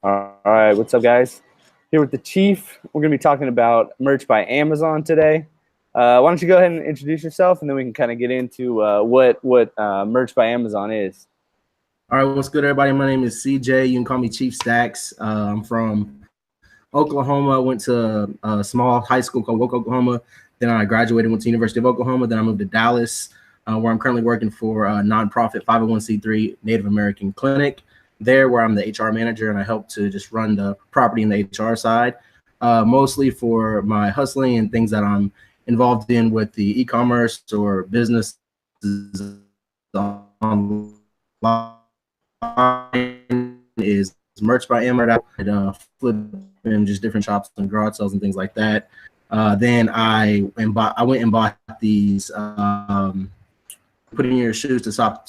All right, what's up, guys? Here with the Chief. We're going to be talking about merch by Amazon today. Why don't you go ahead and introduce yourself, and then we can kind of get into what merch by Amazon is. All right, what's good, everybody? My name is CJ. You can call me Chief Stacks. I'm from Oklahoma. Went to a small high school called Woke, Oklahoma. Then I graduated, went to University of Oklahoma. Then I moved to Dallas, where I'm currently working for a nonprofit 501c3 Native American clinic. There, where I'm the HR manager, and I help to just run the property and the HR side, mostly for my hustling and things that I'm involved in with the e-commerce or business online. Is merch by Amazon. I flip in just different shops and garage sales and things like that. Then I went and bought these put in your shoes to stop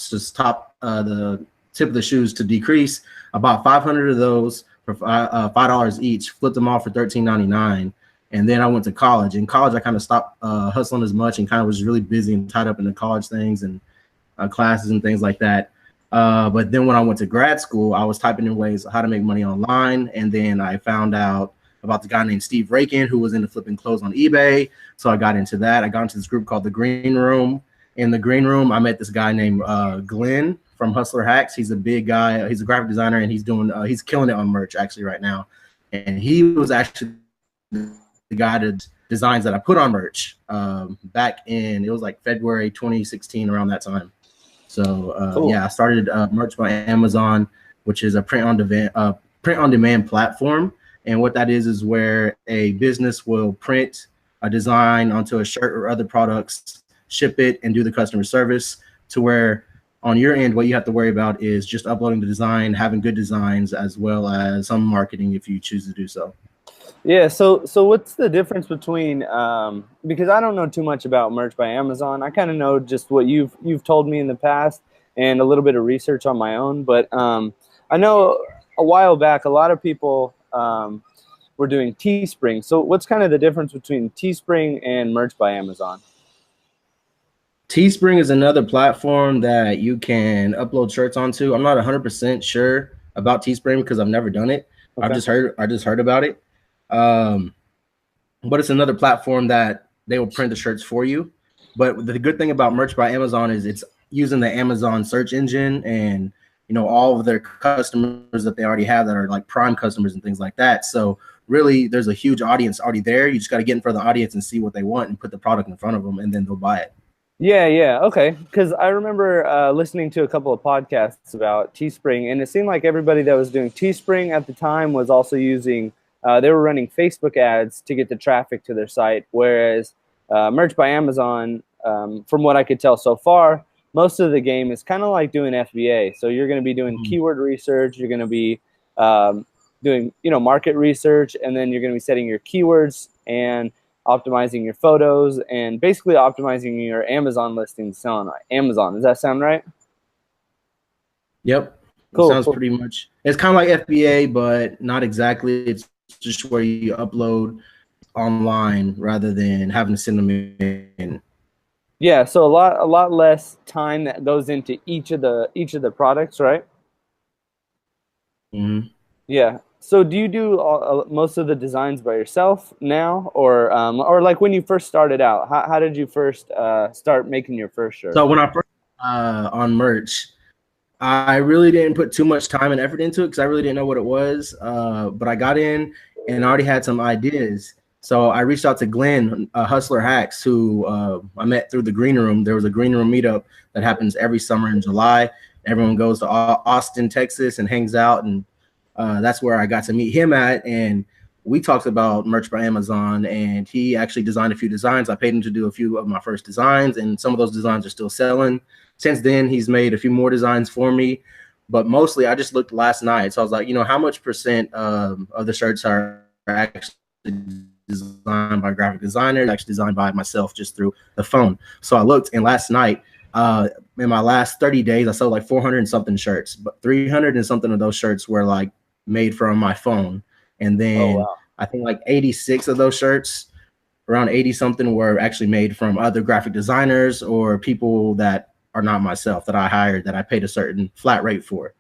the tip of the shoes to decrease. I bought 500 of those for $5 each. Flipped them off for $13.99. And then I went to college. In college, I kind of stopped hustling as much and kind of was really busy and tied up in the college things and classes and things like that. But then when I went to grad school, I was typing in ways how to make money online. And then I found out about the guy named Steve Rakin, who was into flipping clothes on eBay. So I got into that. I got into this group called The Green Room. In The Green Room, I met this guy named Glenn from Hustler Hacks. He's a big guy. He's a graphic designer, and he's killing it on merch actually right now. And he was actually the guy that designs that I put on merch back in, it was like February 2016, around that time. So cool. Yeah, I started merch by Amazon, which is a print on demand platform. And what that is where a business will print a design onto a shirt or other products, ship it, and do the customer service, to where on your end, what you have to worry about is just uploading the design, having good designs, as well as some marketing if you choose to do so. Yeah, so what's the difference between because I don't know too much about merch by Amazon. I kind of know just what you've told me in the past and a little bit of research on my own. But I know a while back a lot of people were doing Teespring. So what's kind of the difference between Teespring and merch by Amazon? Teespring is another platform that you can upload shirts onto. I'm not 100% sure about Teespring because I've never done it. Okay. I just heard about it. But it's another platform that they will print the shirts for you. But the good thing about merch by Amazon is it's using the Amazon search engine and, you know, all of their customers that they already have that are like prime customers and things like that. So really there's a huge audience already there. You just got to get in front of the audience and see what they want and put the product in front of them, and then they'll buy it. Yeah, okay. Because I remember listening to a couple of podcasts about Teespring, and it seemed like everybody that was doing Teespring at the time was also using they were running Facebook ads to get the traffic to their site, whereas merch by Amazon, from what I could tell so far, most of the game is kind of like doing FBA. So you're going to be doing keyword research, you're going to be doing market research, and then you're going to be setting your keywords and optimizing your photos and basically optimizing your Amazon listings on Amazon. Does that sound right? Yep. Cool. Sounds pretty much. It's kind of like FBA, but not exactly. It's just where you upload online rather than having to send them in. Yeah, so a lot less time that goes into each of the products, right? Mm-hmm. Yeah. So do you do most of the designs by yourself now, or like when you first started out? How did you first start making your first shirt? So when I first on merch, I really didn't put too much time and effort into it because I really didn't know what it was. But I got in and I already had some ideas. So I reached out to Glenn, Hustler Hacks, who I met through the Green Room. There was a Green Room meetup that happens every summer in July. Everyone goes to Austin, Texas, and hangs out, and that's where I got to meet him at. And we talked about merch by Amazon, and he actually designed a few designs. I paid him to do a few of my first designs, and some of those designs are still selling. Since then, he's made a few more designs for me, but mostly I just looked last night. So I was like, how much percent of the shirts are actually designed by graphic designers, actually designed by myself just through the phone. So I looked, and last night, in my last 30 days, I sold like 400 and something shirts, but 300 and something of those shirts were like made from my phone. And then I think like 86 of those shirts, around 80 something, were actually made from other graphic designers or people that are not myself, that I hired, that I paid a certain flat rate for.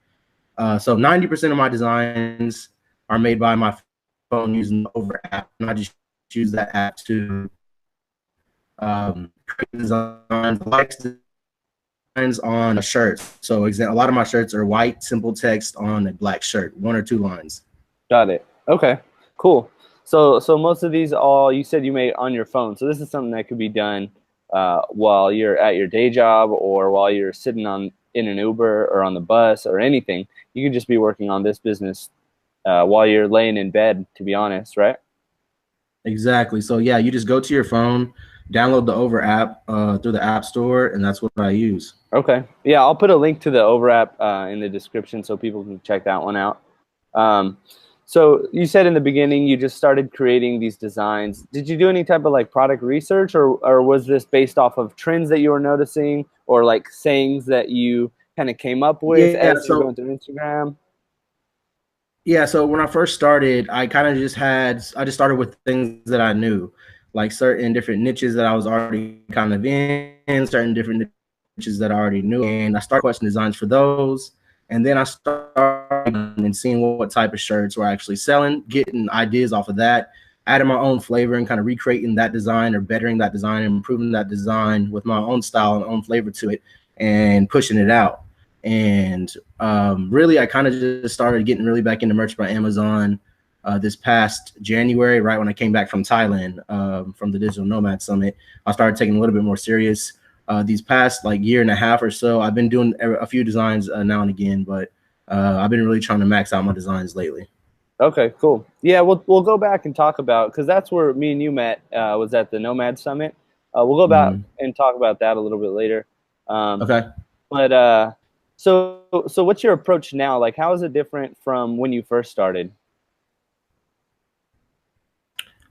So 90% of my designs are made by my phone using the Over app, and I just use that app to create designs, designs on a shirt. So a lot of my shirts are white, simple text on a black shirt, 1 or 2 lines. Got it. Okay, cool. So most of these all you said you made on your phone. So this is something that could be done while you're at your day job or while you're sitting in an Uber or on the bus or anything. You could just be working on this business while you're laying in bed, to be honest, right? Exactly. So yeah, you just go to your phone, download the Over app through the App Store, and that's what I use. Okay. Yeah, I'll put a link to the Over app in the description so people can check that one out. Um, so you said in the beginning you just started creating these designs. Did you do any type of like product research, or was this based off of trends that you were noticing, or like sayings that you kind of came up with Yeah. as you were going through Instagram? Yeah, so when I first started, I just started with things that I knew, like certain different niches that I was already kind of in, certain different niches that I already knew, and I started question designs for those. And then I started and seeing what type of shirts were actually selling, getting ideas off of that, adding my own flavor and kind of recreating that design or bettering that design and improving that design with my own style and own flavor to it and pushing it out. And really, I kind of just started getting really back into merch by Amazon this past January, right when I came back from Thailand from the Digital Nomad Summit. I started taking a little bit more serious. These past like year and a half or so, I've been doing a few designs now and again, but I've been really trying to max out my designs lately. Okay, cool. Yeah, we'll go back and talk about, because that's where me and you met, was at the Nomad Summit. We'll go back and talk about that a little bit later. Okay. But so what's your approach now? Like, how is it different from when you first started?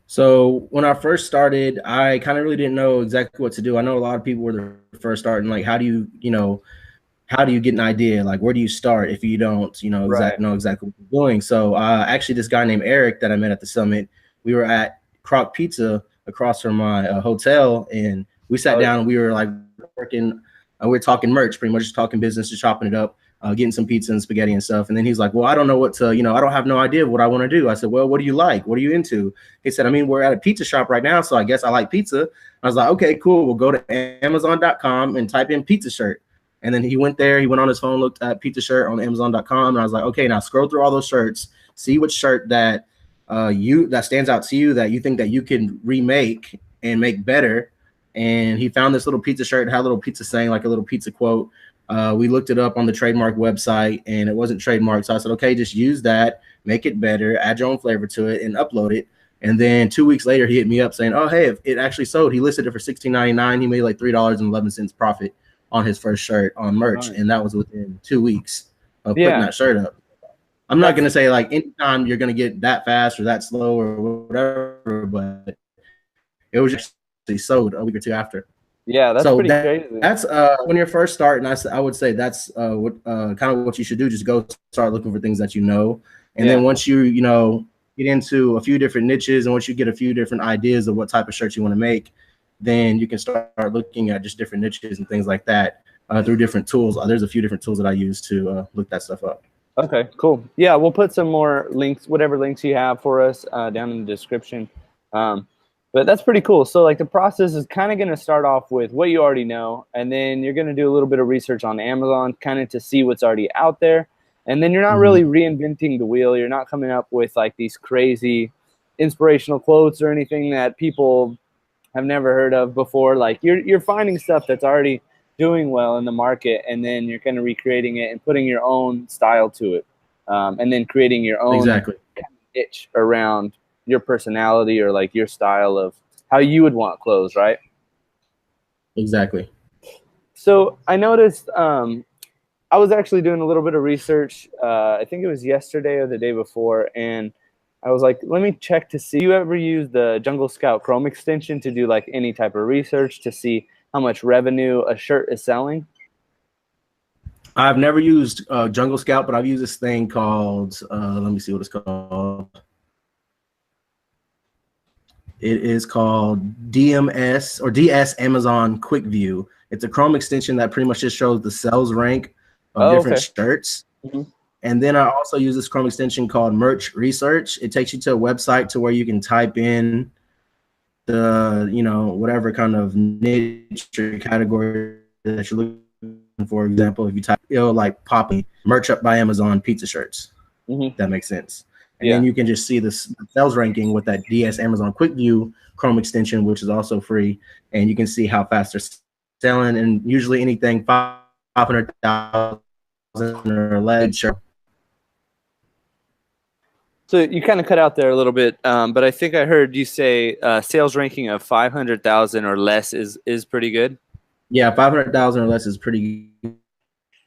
So when I first started, I kind of really didn't know exactly what to do. I know a lot of people were first starting, like, how do you get an idea? Like, where do you start if you don't, Right. know exactly what you're doing? So actually, this guy named Eric that I met at the summit, we were at Croc Pizza across from my hotel, and we sat Oh, down and we were like working. We were talking merch, pretty much just talking business, just chopping it up, getting some pizza and spaghetti and stuff. And then he's like, "Well, I don't know what to, I don't have no idea what I want to do." I said, "Well, what do you like? What are you into?" He said, "I mean, we're at a pizza shop right now, so I guess I like pizza." I was like, "Okay, cool. We'll go to Amazon.com and type in pizza shirt." And then he went there, he went on his phone, looked at pizza shirt on Amazon.com, and I was like, okay, now scroll through all those shirts, see which shirt that that stands out to you, that you think that you can remake and make better. And he found this little pizza shirt, had a little pizza saying, like a little pizza quote. We looked it up on the trademark website, and it wasn't trademarked. So I said, okay, just use that, make it better, add your own flavor to it, and upload it. And then 2 weeks later, he hit me up saying, oh, hey, if it actually sold. He listed it for $16.99. He made like $3.11 profit on his first shirt on merch, nice. and that was within 2 weeks of putting Yeah, that shirt up. I'm not going to say like anytime you're going to get that fast or that slow or whatever, but it was actually sold a week or two after. yeah, that's So pretty crazy. that's when you're first starting. I would say that's what kind of what you should do. Just go start looking for things that you know, and then once you get into a few different niches, and once you get a few different ideas of what type of shirts you want to make, then you can start looking at just different niches and things like that through different tools. There's a few different tools that I use to look that stuff up. Okay, cool. Yeah, we'll put some more links, whatever links you have for us, down in the description. But that's pretty cool. So like the process is kind of going to start off with what you already know, and then you're going to do a little bit of research on Amazon kind of to see what's already out there. And then you're not really reinventing the wheel. You're not coming up with like these crazy inspirational quotes or anything that people have never heard of before. Like you're finding stuff that's already doing well in the market, and then you're kind of recreating it and putting your own style to it, and then creating your own Exactly. niche around your personality or like your style of how you would want clothes, right? Exactly. So I noticed I was actually doing a little bit of research. I think it was yesterday or the day before, and I was like, let me check to see. You ever use the Jungle Scout Chrome extension to do like any type of research to see how much revenue a shirt is selling? I've never used Jungle Scout, but I've used this thing called, let me see what it's called. It is called DMS or DS Amazon Quick View. It's a Chrome extension that pretty much just shows the sales rank of different shirts. And then I also use this Chrome extension called Merch Research. It takes you to a website to where you can type in the, whatever kind of niche or category that you're looking for. For example, if you type, like popping merch up by Amazon pizza shirts, that makes sense. And then you can just see the sales ranking with that DS Amazon Quick View Chrome extension, which is also free. And you can see how fast they're selling. And usually anything 500,000 or less. Sure. So you kind of cut out there a little bit, but I think I heard you say sales ranking of 500,000 or less is pretty good. Yeah, 500,000 or less is pretty good.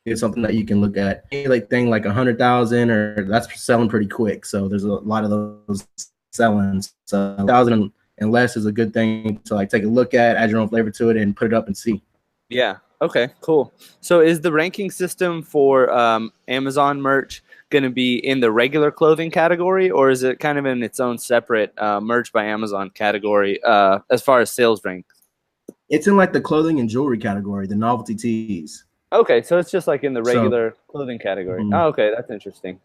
It's something that you can look at. Any thing like 100,000 or that's selling pretty quick. So there's a lot of those selling. So 1,000 and less is a good thing to like take a look at, add your own flavor to it, and put it up and see. Yeah. Okay. Cool. So is the ranking system for Amazon merch going to be in the regular clothing category, or is it kind of in its own separate merch by Amazon category as far as sales rank? It's in like the clothing and jewelry category, the novelty tees. Okay, so it's just like in the regular clothing category. Oh, okay, that's interesting.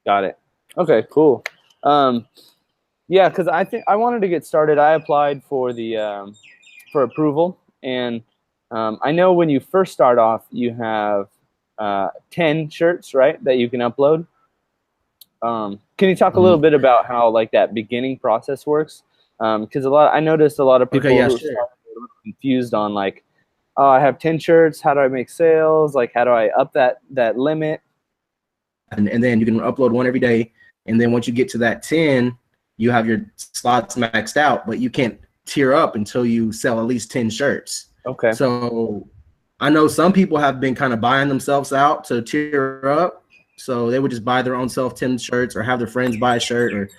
Got it. Okay, cool. Yeah, because I think I wanted to get started. I applied for the for approval, and I know when you first start off, you have 10 shirts, right, that you can upload. Can you talk a little bit about how like that beginning process works? Because I noticed a lot of people who started confused on like, oh, I have 10 shirts. How do I make sales? Like, how do I up that limit? And then you can upload one every day. And then once you get to that 10, you have your slots maxed out, but you can't tier up until you sell at least 10 shirts. Okay. So I know some people have been kind of buying themselves out to tier up. So they would just buy their own self 10 shirts or have their friends buy a shirt or,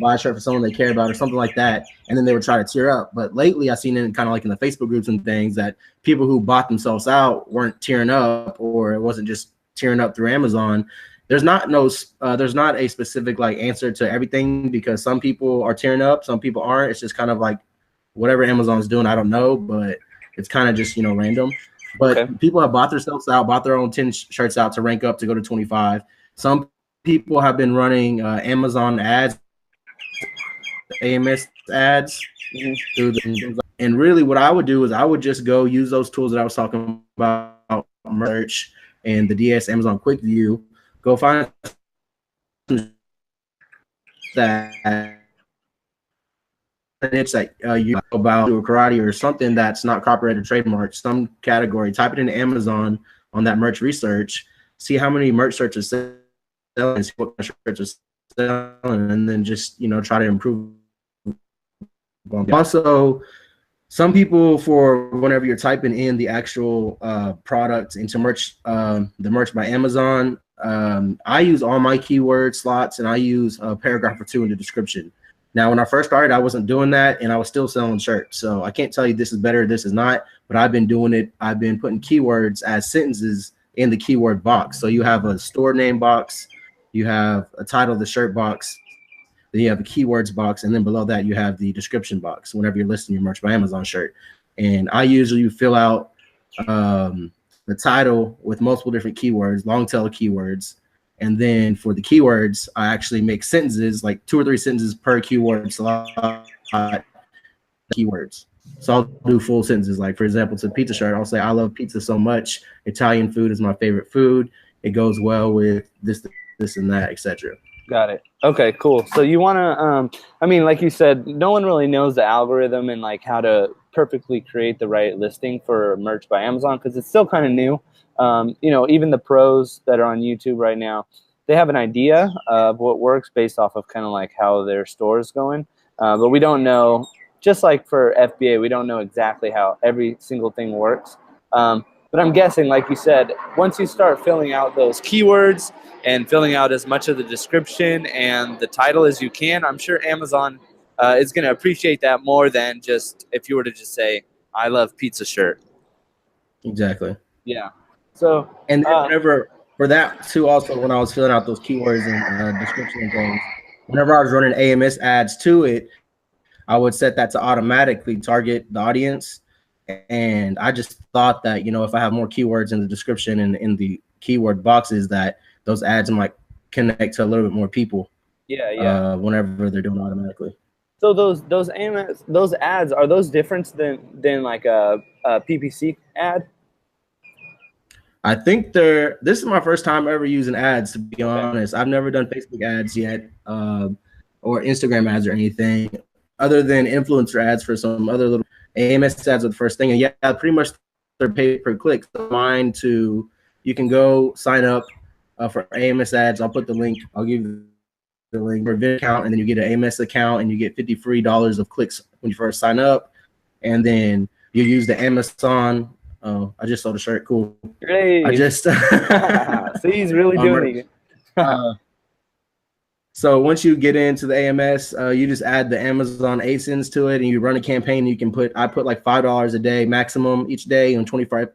buy a shirt for someone they care about or something like that. And then they would try to tier up. But lately I've seen it kind of like in the Facebook groups and things that people who bought themselves out weren't tiering up, or it wasn't just tiering up through Amazon. There's not a specific like answer to everything, because some people are tiering up, some people aren't. It's just kind of like whatever Amazon's doing. I don't know, but it's kind of just, random. But people have bought themselves out, bought their own 10 shirts out to rank up to go to 25. Some people have been running Amazon ads, AMS ads. And really what I would do is I would just go use those tools that I was talking about, merch and the DS Amazon Quick View. Go find that niche that you about or karate or something that's not copyrighted trademark, some category, type it into Amazon on that merch research, see how many merch searches selling, see what shirts are selling, and then just try to improve. Also, some people, for whenever you're typing in the actual product into merch, the merch by Amazon, I use all my keyword slots and I use a paragraph or two in the description. Now, when I first started, I wasn't doing that and I was still selling shirts. So I can't tell you this is better, this is not, but I've been doing it. I've been putting keywords as sentences in the keyword box. So you have a store name box, you have a title of the shirt box, then you have a keywords box, and then below that you have the description box whenever you're listing your merch by Amazon shirt. And I usually fill out the title with multiple different keywords, long tail keywords. And then for the keywords, I actually make sentences, like 2 or 3 sentences per keyword slot keywords. So I'll do full sentences. Like, for example, to pizza shirt, I'll say, I love pizza so much. Italian food is my favorite food. It goes well with this, and that, etc. Got it. Okay, cool. So you want to, I mean, like you said, no one really knows the algorithm and like how to perfectly create the right listing for merch by Amazon, because it's still kind of new. Even the pros that are on YouTube right now, they have an idea of what works based off of kind of like how their store is going. But we don't know, just like for FBA, we don't know exactly how every single thing works. But I'm guessing, like you said, once you start filling out those keywords and filling out as much of the description and the title as you can, I'm sure Amazon is going to appreciate that more than just if you were to just say, I love pizza shirt. Exactly. Yeah. So, and then whenever, for that too, also when I was filling out those keywords and description and things, whenever I was running AMS ads to it, I would set that to automatically target the audience. And I just thought that, if I have more keywords in the description and in the keyword boxes, that those ads might connect to a little bit more people. Yeah. Whenever they're doing it automatically. So those AMS, those ads, are those different than like a PPC ad? I think this is my first time ever using ads, to be Okay. honest. I've never done Facebook ads yet, or Instagram ads or anything, other than influencer ads for some other little AMS ads are the first thing. And yeah, pretty much they're pay per click. So mine you can go sign up for AMS ads. I'll put the link. I'll give you the link for a Vin account, and then you get an AMS account, and you get $50 free of clicks when you first sign up. And then you use the Amazon. Oh, I just saw the shirt. Cool. Great. I just see, he's really doing it. So once you get into the AMS, you just add the Amazon ASINs to it, and you run a campaign. You can I put like $5 a day maximum each day, and 25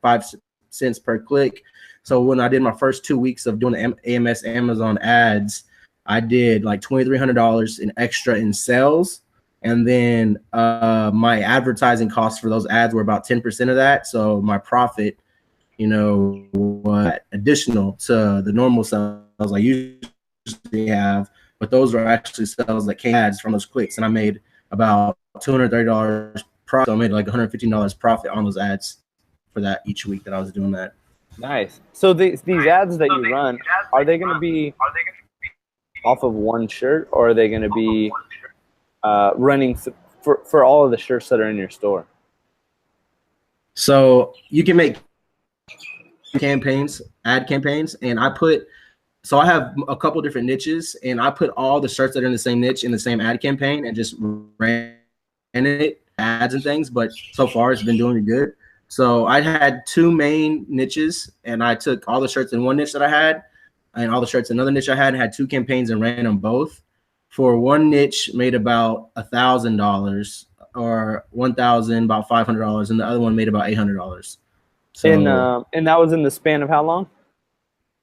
cents per click. So when I did my first 2 weeks of doing the AMS Amazon ads, I did like $2,300 in extra in sales. And then my advertising costs for those ads were about 10% of that. So my profit, was additional to the normal sales I usually have. But those were actually sales that came ads from those clicks. And I made about $230 profit. So I made like $115 profit on those ads for that each week that I was doing that. Nice. So these ads that you run, are they going to be off of one shirt, or are they going to be running for all of the shirts that are in your store? So you can make ad campaigns, and I have a couple different niches, and I put all the shirts that are in the same niche in the same ad campaign and just ran it, ads and things. But so far it's been doing good. So I had two main niches, and I took all the shirts in one niche that I had and all the shirts in another niche I had two campaigns and ran them both. For one niche, made about $1,000 or $1,000, about $500, and the other one made about $800. So, and that was in the span of how long?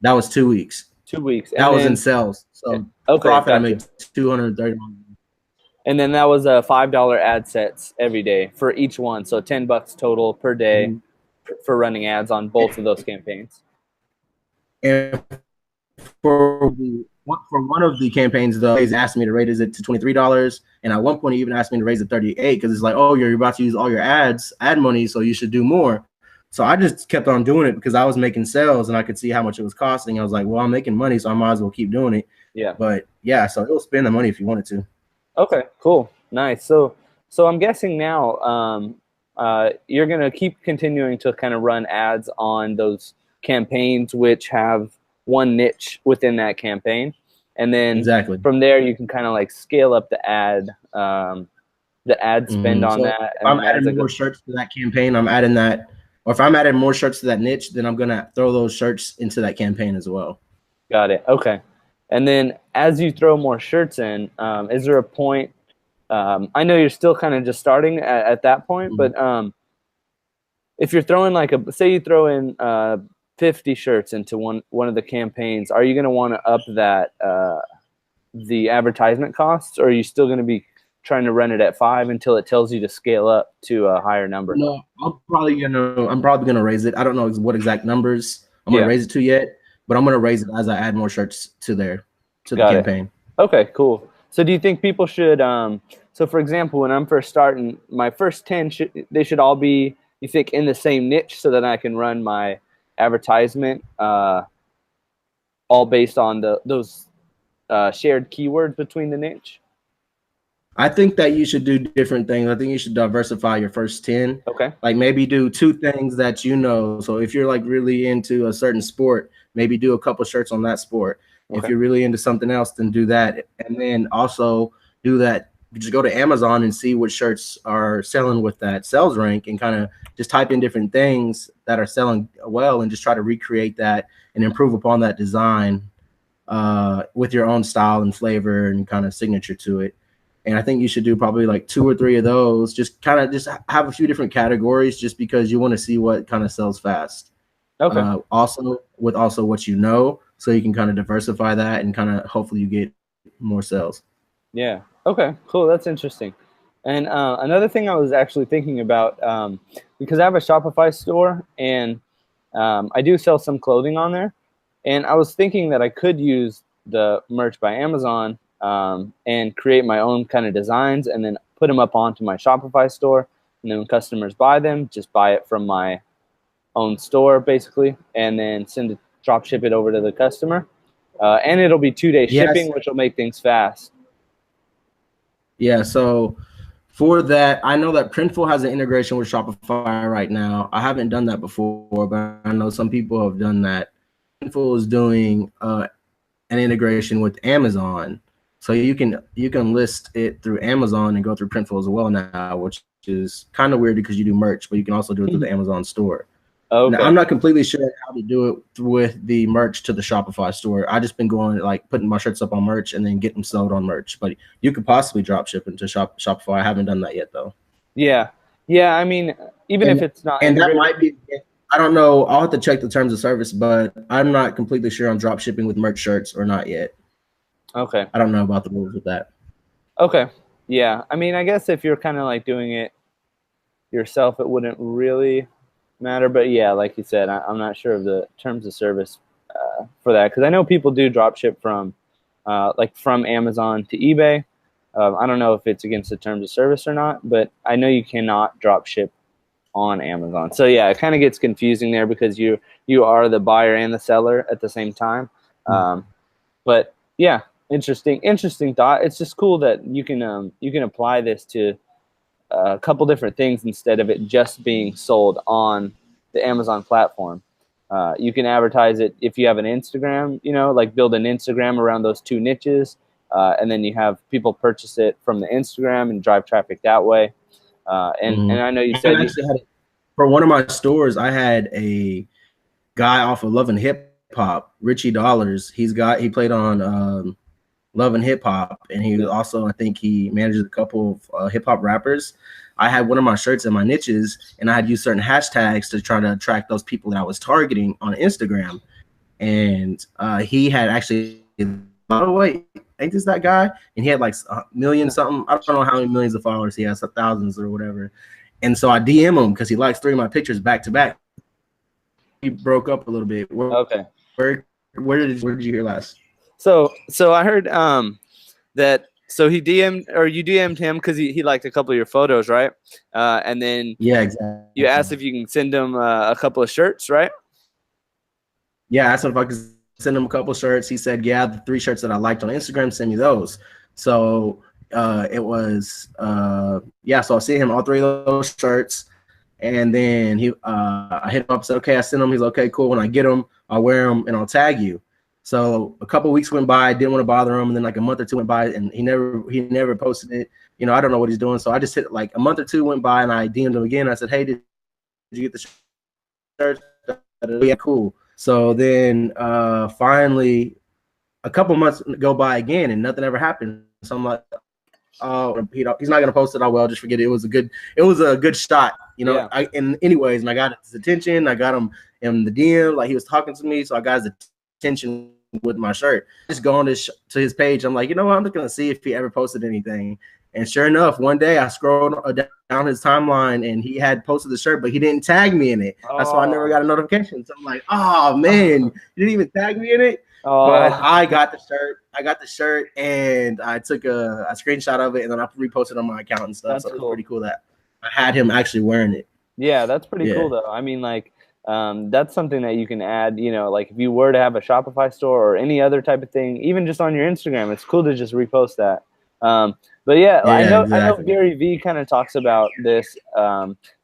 That was 2 weeks. 2 weeks. That was in sales. So profit, I made $230. And then that was a $5 ad sets every day for each one. So $10 total per day for running ads on both of those campaigns. And for one of the campaigns, though, he's asked me to raise it to $23. And at one point, he even asked me to raise it to $38 because it's like, oh, you're about to use all your ad money, so you should do more. So I just kept on doing it because I was making sales and I could see how much it was costing. I was like, well, I'm making money, so I might as well keep doing it. Yeah. But yeah, so it'll spend the money if you wanted to. Okay, cool. Nice. So I'm guessing now you're going to keep continuing to kind of run ads on those campaigns which have one niche within that campaign. And then from there, you can kind of like scale up the ad spend on that. If I'm adding more shirts to that campaign, I'm adding that. Or if I'm adding more shirts to that niche, then I'm going to throw those shirts into that campaign as well. Got it. Okay. And then as you throw more shirts in, is there a point? I know you're still kind of just starting at that point, but if you're throwing say you throw in 50 shirts into one of the campaigns, are you going to want to up that the advertisement costs, or are you still going to be trying to run it at 5 until it tells you to scale up to a higher number? No, I'm probably gonna raise it. I don't know what exact numbers I'm gonna raise it to yet, but I'm gonna raise it as I add more shirts to the campaign. Okay, cool. So do you think people should so for example, when I'm first starting, my first 10 they should all be, you think, in the same niche, so that I can run my advertisement all based on those shared keywords between the niche? I think that you should do different things. I think you should diversify your first 10. Okay. Like maybe do 2 things that you know. So if you're like really into a certain sport, maybe do a couple shirts on that sport. Okay. If you're really into something else, then do that. And then also do that. Just go to Amazon and see what shirts are selling with that sales rank, and kind of just type in different things that are selling well and just try to recreate that and improve upon that design with your own style and flavor and kind of signature to it. And I think you should do probably like 2 or 3 of those. Just have a few different categories, just because you want to see what kind of sells fast. Okay. Also what you know, so you can kind of diversify that and kind of hopefully you get more sales. Yeah. Okay. Cool. That's interesting. And another thing I was actually thinking about, because I have a Shopify store and I do sell some clothing on there, and I was thinking that I could use the merch by Amazon and create my own kind of designs and then put them up onto my Shopify store. And then when customers buy them, just buy it from my own store basically, and then drop ship it over to the customer. And it'll be 2-day shipping, Yes. which will make things fast. Yeah. So for that, I know that Printful has an integration with Shopify right now. I haven't done that before, but I know some people have done that. Printful is doing an integration with Amazon, so you can list it through Amazon and go through Printful as well now, which is kind of weird because you do merch, but you can also do it through the Amazon store. Now, Okay. I'm not completely sure how to do it with the merch to the Shopify store. I just been going like putting my shirts up on merch and then getting them sold on merch. But you could possibly drop ship into Shopify. I haven't done that yet though. Yeah. I mean, even if it's not And that integrated, might be. I don't know. I'll have to check the terms of service, but I'm not completely sure on drop shipping with merch shirts or not yet. okay. I don't know about the rules with that. Okay. Yeah. I mean, I guess if you're kind of like doing it yourself, it wouldn't really matter. But yeah, like you said, I'm not sure of the terms of service for that, because I know people do drop ship from like from Amazon to eBay. I don't know if it's against the terms of service or not, but I know you cannot drop ship on Amazon. So yeah, it kind of gets confusing there because you are the buyer and the seller at the same time. But yeah, interesting thought. It's just cool that you can apply this to a couple different things instead of it just being sold on the Amazon platform. You can advertise it if you have an Instagram, like build an Instagram around those two niches, and then you have people purchase it from the Instagram and drive traffic that way. And I know you said for one of my stores, I had a guy off of Love and Hip Hop, Richie Dollars. He played on Love and Hip Hop, and he also, I think he manages a couple of hip hop rappers. I had one of my shirts in my niches, and I had used certain hashtags to try to attract those people that I was targeting on Instagram. And he had actually, oh wait, ain't this that guy? And he had like a million something. I don't know how many millions of followers he has, thousands or whatever. And so I DM him because he likes 3 of my pictures back to back. He broke up a little bit. okay. Where did you hear last? So I heard that he DM'd, or you DM'd him because he liked a couple of your photos, right? And then yeah, exactly. You asked if you can send him a couple of shirts, right? Yeah, I asked him if I could send him a couple of shirts. He said, yeah, the 3 shirts that I liked on Instagram, send me those. So it was yeah, so I sent him all 3 of those shirts. And then I hit him up, said, okay, I sent him. He's okay, cool. When I get them, I'll wear them and I'll tag you. So a couple of weeks went by, I didn't want to bother him, and then like a month or 2 went by, and he never posted it. I don't know what he's doing. So I just hit, like, a month or 2 went by, and I DM'd him again. I said, hey, did you get the shirt? Yeah, cool. So then finally a couple months go by again, and nothing ever happened. So I'm like, oh, he's not gonna post it. Oh well, just forget it. It was a good shot, Yeah. And anyways, and I got his attention. I got him in the DM, like he was talking to me, so I got his attention with my shirt. Just go on to his page. I'm like, you know what? I'm just gonna see if he ever posted anything. And sure enough, one day I scrolled down his timeline, and he had posted the shirt, but he didn't tag me in it. That's why I never got a notification. So I'm like, oh man, you didn't even tag me in it. But I got the shirt, and I took a screenshot of it, and then I reposted on my account and stuff. That's so it was cool. pretty cool that I had him actually wearing it. Yeah, that's pretty cool though. I mean, like, that's something that you can add, like if you were to have a Shopify store or any other type of thing, even just on your Instagram, it's cool to just repost that. But yeah, I know Gary Vee kind of talks about this.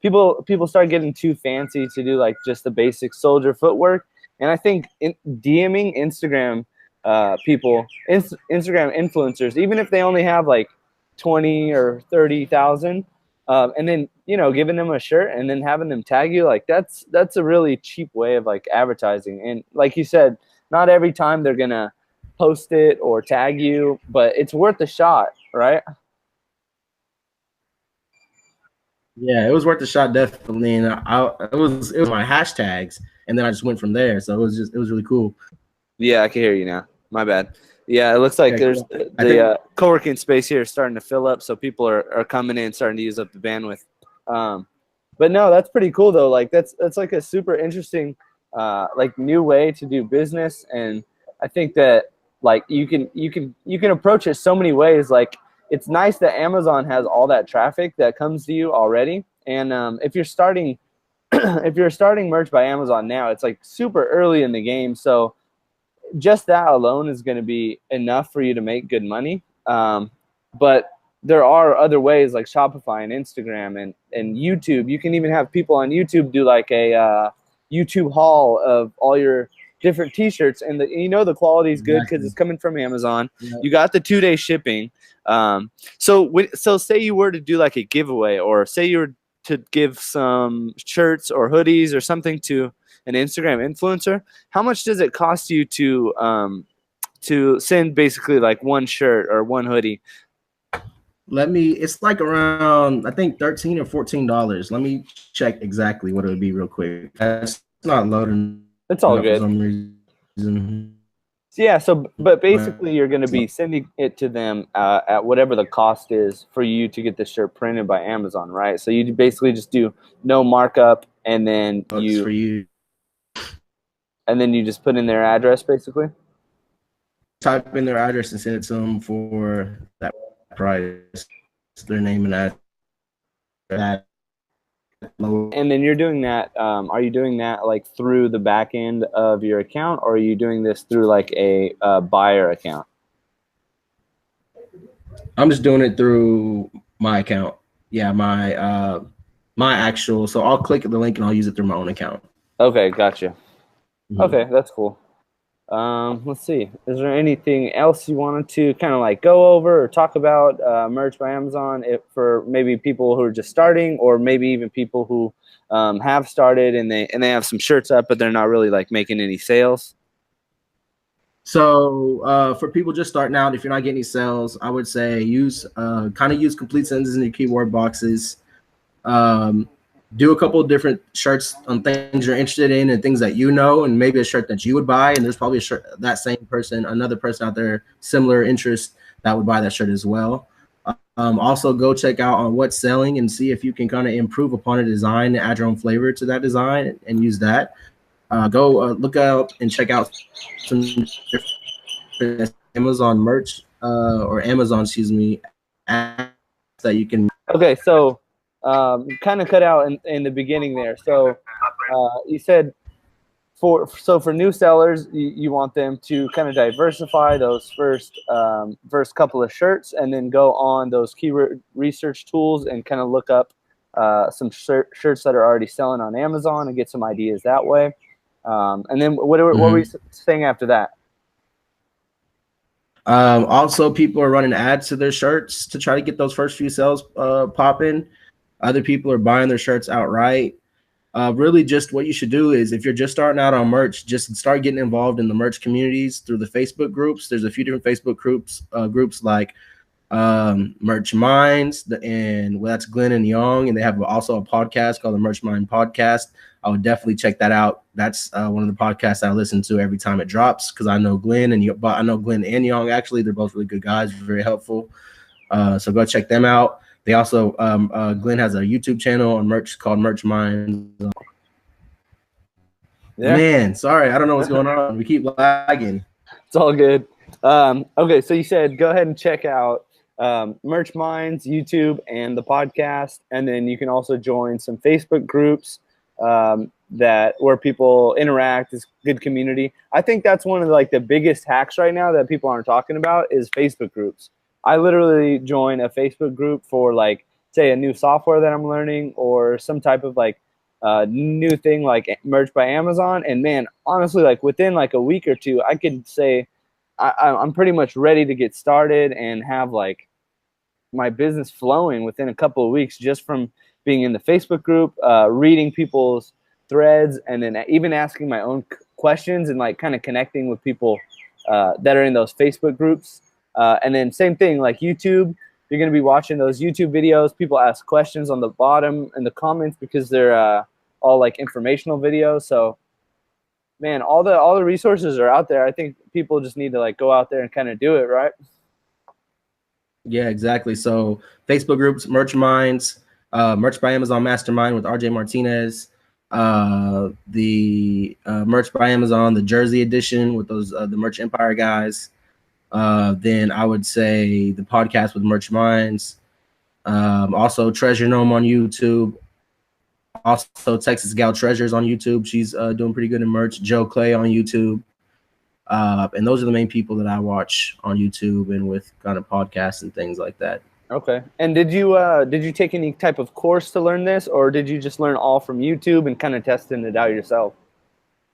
People start getting too fancy to do like just the basic soldier footwork. And I think DMing Instagram people, Instagram influencers, even if they only have like 20 or 30,000, and then giving them a shirt and then having them tag you, like that's a really cheap way of like advertising. And like you said, not every time they're gonna post it or tag you, but it's worth a shot, right? Yeah, it was worth a shot, definitely. And it was my hashtags, and then I just went from there. So it was really cool. Yeah, I can hear you now. My bad. Yeah, it looks like there's the co-working space here is starting to fill up, so people are coming in, starting to use up the bandwidth. But no, that's pretty cool though. Like that's like a super interesting like new way to do business, and I think that like you can approach it so many ways. Like it's nice that Amazon has all that traffic that comes to you already. And if you're starting if you're starting merch by Amazon now, it's like super early in the game. So just that alone is going to be enough for you to make good money. But there are other ways like Shopify and Instagram and YouTube. You can even have people on YouTube do like a YouTube haul of all your different t-shirts, and the quality is good because it's coming from Amazon. Yeah. You got the 2-day shipping. So say you were to do like a giveaway, or say you were to give some shirts or hoodies or something to an Instagram influencer, how much does it cost you to send basically like one shirt or one hoodie? It's like around, I think $13 or $14. Let me check exactly what it would be real quick. That's not loading. It's all good. For some reason. Yeah, but basically you're going to be sending it to them at whatever the cost is for you to get the shirt printed by Amazon, right? So you basically just do no markup, and then you just put in their address, basically. Type in their address and send it to them for that price, their name and that. And then you're doing that. Are you doing that like through the back end of your account, or are you doing this through like a buyer account? I'm just doing it through my account. Yeah, my actual. So I'll click the link and I'll use it through my own account. Okay, gotcha. Mm-hmm. Okay, that's cool. Let's see. Is there anything else you wanted to kind of like go over or talk about merch by Amazon, for maybe people who are just starting, or maybe even people who have started and they have some shirts up, but they're not really like making any sales? So for people just starting out, if you're not getting any sales, I would say use complete sentences in your keyword boxes. Do a couple of different shirts on things you're interested in and things that you know, and maybe a shirt that you would buy. And there's probably a shirt that same person, another person out there, similar interest, that would buy that shirt as well. Also go check out on what's selling and see if you can kind of improve upon a design and add your own flavor to that design and use that. Go look out and check out some Amazon merch or Amazon, excuse me, that you can. Okay, so kind of cut out in the beginning there. So you said for new sellers, you want them to kind of diversify those first couple of shirts, and then go on those keyword research tools and kind of look up some shirts that are already selling on Amazon and get some ideas that way. And then what were you saying after that? Also, people are running ads to their shirts to try to get those first few sales popping. Other people are buying their shirts outright. Really, just what you should do is, if you're just starting out on merch, just start getting involved in the merch communities through the Facebook groups. There's a few different Facebook groups like Merch Minds, and that's Glenn and Young, and they have also a podcast called the Merch Mind Podcast. I would definitely check that out. That's one of the podcasts I listen to every time it drops, because I know Glenn and Young. Actually, they're both really good guys, very helpful. So go check them out. They also Glenn has a YouTube channel on merch called Merch Mind. Yeah. Man, sorry, I don't know what's going on. We keep lagging. It's all good. Okay, so you said go ahead and check out Merch Minds, YouTube, and the podcast, and then you can also join some Facebook groups where people interact. It's good community. I think that's one of the biggest hacks right now that people aren't talking about is Facebook groups. I literally join a Facebook group for say a new software that I'm learning, or some type of new thing like merch by Amazon. And man, honestly, within a week or two, I could say I'm pretty much ready to get started and have my business flowing within a couple of weeks, just from being in the Facebook group, reading people's threads, and then even asking my own questions and kind of connecting with people that are in those Facebook groups. And then same thing, YouTube, you're going to be watching those YouTube videos. People ask questions on the bottom in the comments because they're all informational videos. So man, all the resources are out there. I think people just need to go out there and kind of do it, right? Yeah, exactly. So Facebook groups, Merch Minds, Merch by Amazon Mastermind with RJ Martinez, the Merch by Amazon, the Jersey edition with those the Merch Empire guys. Then I would say the podcast with Merch Minds. Also Treasure Gnome on YouTube. Also Texas Gal Treasures on YouTube. She's doing pretty good in merch. Joe Clay on YouTube. And those are the main people that I watch on YouTube and with kind of podcasts and things like that. Okay. And did you take any type of course to learn this, or did you just learn all from YouTube and kind of testing it out yourself?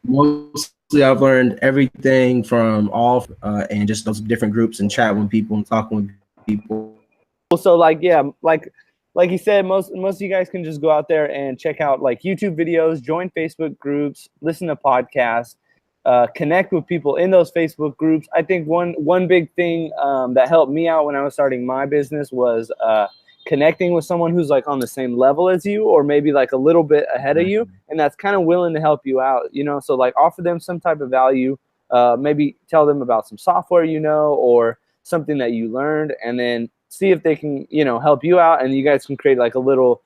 Mostly, I've learned everything from all and just those different groups and chat with people and talking with people. So like, yeah, like you said, most of you guys can just go out there and check out like YouTube videos, join Facebook groups, listen to podcasts, connect with people in those Facebook groups. I think one big thing that helped me out when I was starting my business was connecting with someone who's like on the same level as you, or maybe like a little bit ahead of you, and that's kind of willing to help you out, you know. So like offer them some type of value, maybe tell them about some software, you know, or something that you learned, and then see if they can, you know, help you out, and you guys can create like a little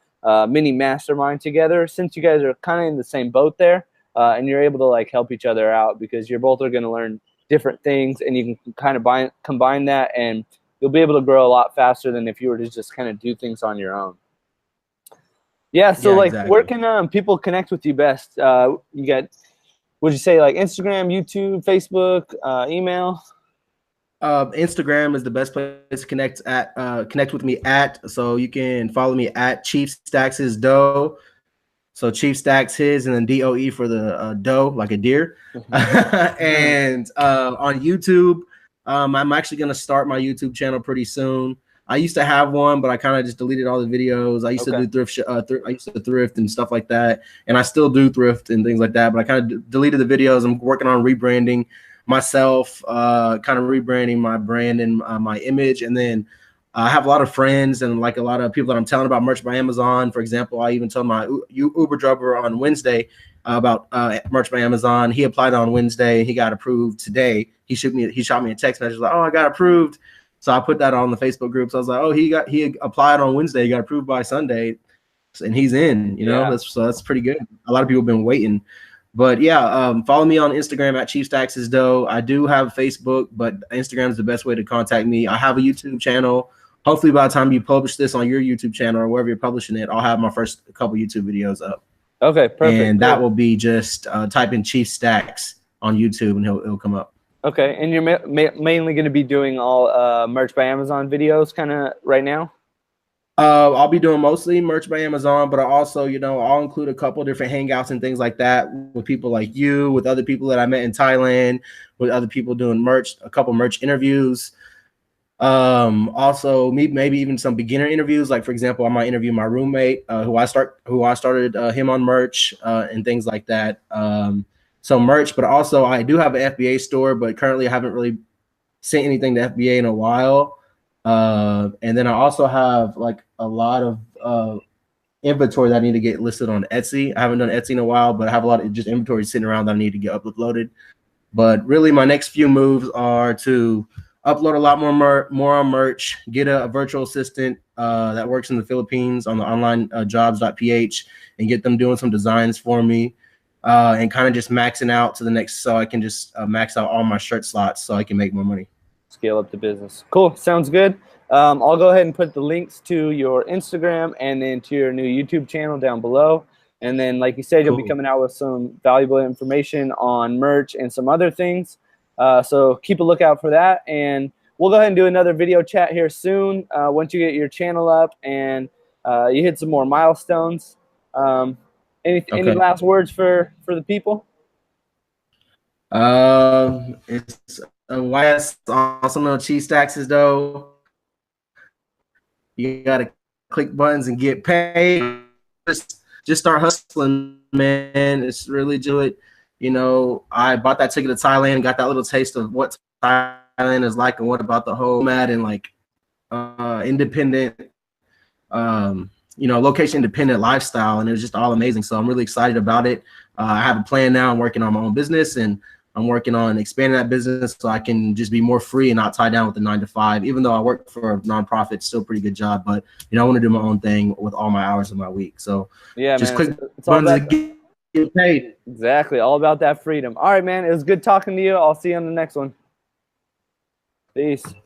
mini mastermind together, since you guys are kind of in the same boat there, and you're able to like help each other out because you're both are going to learn different things, and you can kind of combine that, and you'll be able to grow a lot faster than if you were to just kind of do things on your own. Yeah, so Yeah, like exactly. where can people connect with you best? You got, would you say like Instagram, YouTube, Facebook, email? Instagram is the best place to connect with me at. So you can follow me at Chief Stacks His Dough. So Chief Stacks His and then DOE for the dough, like a deer. And on YouTube, I'm actually gonna start my YouTube channel pretty soon. I used to have one, but I kind of just deleted all the videos. I used to do thrift. I used to thrift and stuff like that, and I still do thrift and things like that. But I kind of deleted the videos. I'm working on rebranding myself, kind of rebranding my brand and my image, and then I have a lot of friends and like a lot of people that I'm telling about Merch by Amazon. For example, I even told my Uber driver on Wednesday about Merch by Amazon. He applied on Wednesday. He got approved today. He shot me a text message like, "Oh, I got approved." So I put that on the Facebook group. So I was like, "Oh, he applied on Wednesday. He got approved by Sunday, and he's in." You know, that's pretty good. A lot of people have been waiting. But yeah, follow me on Instagram at Chief Stacks His Dough. I do have Facebook, but Instagram is the best way to contact me. I have a YouTube channel. Hopefully by the time you publish this on your YouTube channel or wherever you're publishing it, I'll have my first couple YouTube videos up. Okay, perfect. And that will be just type in Chief Stacks on YouTube and it'll come up. Okay, and you're mainly going to be doing all Merch by Amazon videos kind of right now? I'll be doing mostly Merch by Amazon, but I also, you know, I'll include a couple different hangouts and things like that with people like you, with other people that I met in Thailand, with other people doing merch, a couple merch interviews. Also maybe even some beginner interviews. Like for example, I might interview my roommate, who I started him on merch, and things like that. So merch, but also I do have an FBA store, but currently I haven't really sent anything to FBA in a while. And then I also have like a lot of inventory that I need to get listed on Etsy. I haven't done Etsy in a while, but I have a lot of just inventory sitting around that I need to get uploaded. But really my next few moves are to upload a lot more on merch, get a virtual assistant that works in the Philippines on the online jobs.ph and get them doing some designs for me, and kind of just maxing out to the next, so I can just max out all my shirt slots so I can make more money. Scale up the business. Cool. Sounds good. I'll go ahead and put the links to your Instagram and then to your new YouTube channel down below. And then, like you said, you'll be coming out with some valuable information on merch and some other things. So keep a lookout for that. And we'll go ahead and do another video chat here soon once you get your channel up and you hit some more milestones. Any last words for the people? It's why it's awesome on Chief Stacks His Dough. You gotta click buttons and get paid. Just start hustling, man. It's really do it. You know, I bought that ticket to Thailand, got that little taste of what Thailand is like and what about the whole mad and like independent, you know, location independent lifestyle, and it was just all amazing. So I'm really excited about it. I have a plan now. I'm working on my own business, and I'm working on expanding that business so I can just be more free and not tied down with the 9-to-5. Even though I work for a nonprofit, still a pretty good job, but you know, I want to do my own thing with all my hours of my week. So yeah, just man, click buttons to get paid. Exactly, all about that freedom. All right, man, it was good talking to you. I'll see you on the next one. Peace.